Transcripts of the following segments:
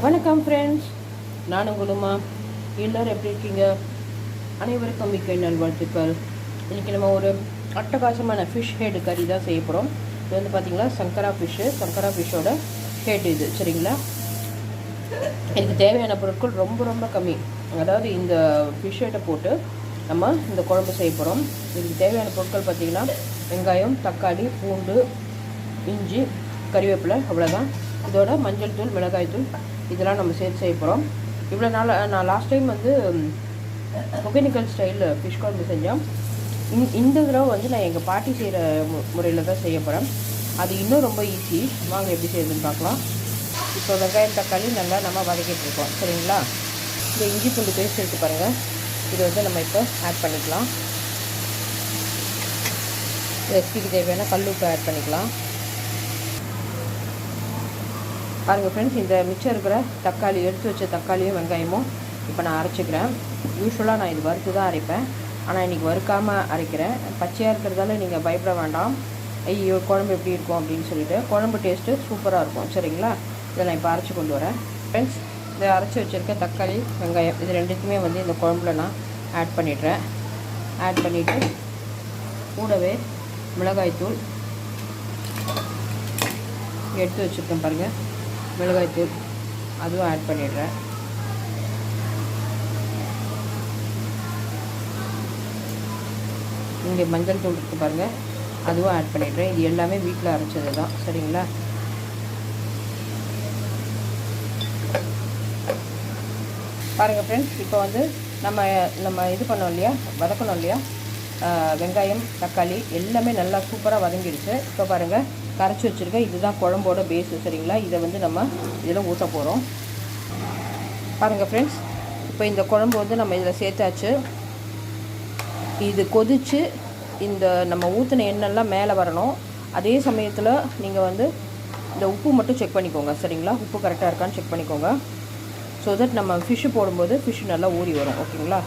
வணக்கம் ஃப்ரெண்ட்ஸ், நான் உங்களுமா. எல்லோரும் எப்படி இருக்கீங்க? அனைவருக்கும் மிக்க நல்வாழ்த்துக்கள். இன்றைக்கி நம்ம ஒரு அட்டகாசமான ஃபிஷ் ஹெட் கறி தான் செய்ய போகிறோம். இது வந்து பார்த்திங்களா சங்கரா ஃபிஷ்ஷோட ஹெட் இது, சரிங்களா? இதுக்கு தேவையான பொருட்கள் ரொம்ப ரொம்ப கம்மி. அதாவது இந்த ஃபிஷ் ஹெட்டை போட்டு நம்ம இந்த குழம்பு செய்ய போகிறோம். இதுக்கு தேவையான பொருட்கள் பார்த்திங்கன்னா வெங்காயம், தக்காளி, பூண்டு, இஞ்சி, கறிவேப்பிலை, அவ்வளோதான். இதோட மஞ்சள் தூள், மிளகாய் தூள் இதெல்லாம் நம்ம சேர்த்து செய்ய போகிறோம். இவ்வளோ நாள் நான் லாஸ்ட் டைம் வந்து ஒகேனிக்கல் ஸ்டைலில் ஃபிஷ் குழம்பு செஞ்சேன். இந்த தடவை வந்து நான் எங்கள் பாட்டி செய்கிற முறையில் தான் செய்ய போகிறேன். அது இன்னும் ரொம்ப ஈஸி. வாங்க எப்படி செய்யுதுன்னு பார்க்கலாம். இப்போ வெங்காயம், தக்காளி நல்லா நம்ம வதக்கிட்டு இருக்கோம், சரிங்களா? இந்த இஞ்சி பூண்டு பேஸ்ட் எடுத்து பாருங்கள். இது வந்து நம்ம இப்போ ஆட் பண்ணிக்கலாம். ரெசிபிக்கு தேவையான கல் உப்பு ஆட் பண்ணிக்கலாம். பாருங்கள் ஃப்ரெண்ட்ஸ், இந்த மிச்சம் இருக்கிற தக்காளி, எடுத்து வச்ச தக்காளியும் வெங்காயமும் இப்போ நான் அரைச்சிக்கிறேன். யூஸ்வலாக நான் இது வறுத்து தான் அரைப்பேன், ஆனால் இன்றைக்கி வறுக்காமல் அரைக்கிறேன். பச்சையாக இருக்கிறதால நீங்கள் பயப்பட வேண்டாம், ஐயோ குழம்பு எப்படி இருக்கும் அப்படின்னு சொல்லிட்டு. குழம்பு டேஸ்ட்டு சூப்பராக இருக்கும், சரிங்களா? இதை நான் இப்போ அரைச்சி கொண்டு வரேன். ஃப்ரெண்ட்ஸ், இதை அரைச்சி வச்சுருக்க தக்காளி, வெங்காயம் இது ரெண்டுத்துமே வந்து இந்த குழம்புல நான் ஆட் பண்ணிடுறேன். ஆட் பண்ணிவிட்டு கூடவே மிளகாய்த்தூள் எடுத்து வச்சுருக்கேன் பாருங்கள், மிளகாய்த்தூள் அதுவும் ஆட் பண்ணிடுறேன். இங்கே மஞ்சள் தூள் இருக்குது பாருங்கள், அதுவும் ஆட் பண்ணிடுறேன். இது எல்லாமே வீட்டில் அரைச்சது தான், சரிங்களா? பாருங்கள் ஃப்ரெண்ட்ஸ், இப்போ வந்து நம்ம இது பண்ணோம் இல்லையா, வதக்கணும் இல்லையா, வெங்காயம், தக்காளி எல்லாமே நல்லா சூப்பராக வதங்கிடுச்சு. இப்போ பாருங்கள், கரைச்சி வச்சுருக்கேன். இதுதான் குழம்போட பேஸு, சரிங்களா? இதை வந்து நம்ம இதில் ஊற்ற போகிறோம். பாருங்கள் ஃப்ரெண்ட்ஸ், இப்போ இந்த குழம்பு வந்து நம்ம இதில் சேர்த்தாச்சு. இது கொதித்து இந்த நம்ம ஊற்றின எண்ணெய்லாம் மேலே வரணும். அதே சமயத்தில் நீங்கள் வந்து இந்த உப்பு மட்டும் செக் பண்ணிக்கோங்க, சரிங்களா? உப்பு கரெக்டாக இருக்கான்னு செக் பண்ணிக்கோங்க. ஸோ தட் நம்ம ஃபிஷ்ஷு போடும்போது ஃபிஷ்ஷு நல்லா ஊறி வரும், ஓகேங்களா?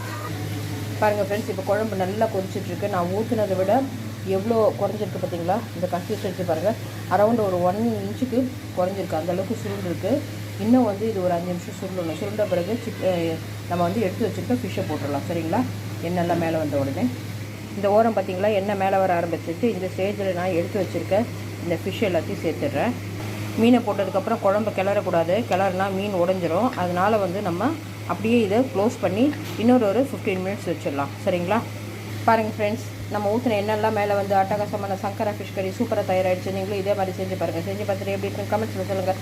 பாருங்கள் ஃப்ரெண்ட்ஸ், இப்போ குழம்பு நல்லா கொதிச்சிட்ருக்கு. நான் ஊற்றினதை விட எவ்வளோ குறைஞ்சிருக்கு பார்த்தீங்களா? இந்த கன்சிஸ்டன்சி பாருங்கள், அரௌண்ட் ஒரு 1 இன்ச்சுக்கு குறைஞ்சிருக்கு. அந்தளவுக்கு சுருண்டுருக்கு. இன்னும் வந்து இது ஒரு 5 நிமிஷம் சுருண்டணும். சுருண்ட பிறகு நம்ம வந்து எடுத்து வச்சுருக்க ஃபிஷ்ஷை போட்டுடலாம், சரிங்களா? எண்ணெய்லாம் மேலே வந்த உடனே இந்த ஓரம் பார்த்திங்களா எண்ணெய் மேலே வர ஆரம்பிச்சிட்டு, இந்த ஸ்டேஜில் நான் எடுத்து வச்சுருக்க இந்த ஃபிஷ் எல்லாத்தையும் சேர்த்துடுறேன். மீனை போட்டதுக்கப்புறம் குழம்பு கிளறக்கூடாது, கிளறுனா மீன் உடஞ்சிரும். அதனால் வந்து நம்ம அப்படியே இதை க்ளோஸ் பண்ணி இன்னொரு 15 மினிட்ஸ் வச்சிடலாம், சரிங்களா? பாருங்கள் ஃப்ரெண்ட்ஸ், நம்ம ஊற்றின எண்ணெய்லாம் மேலே வந்து அட்டகாசமான சங்கரா ஃபிஷ் கறி சூப்பராக தயாராகிடுச்சு. நீங்களும் இதே மாதிரி செஞ்சு பாருங்கள். செஞ்சு பார்த்துட்டு எப்படி இருக்குன்னு கமெண்ட்ஸில் சொல்லுங்கள்.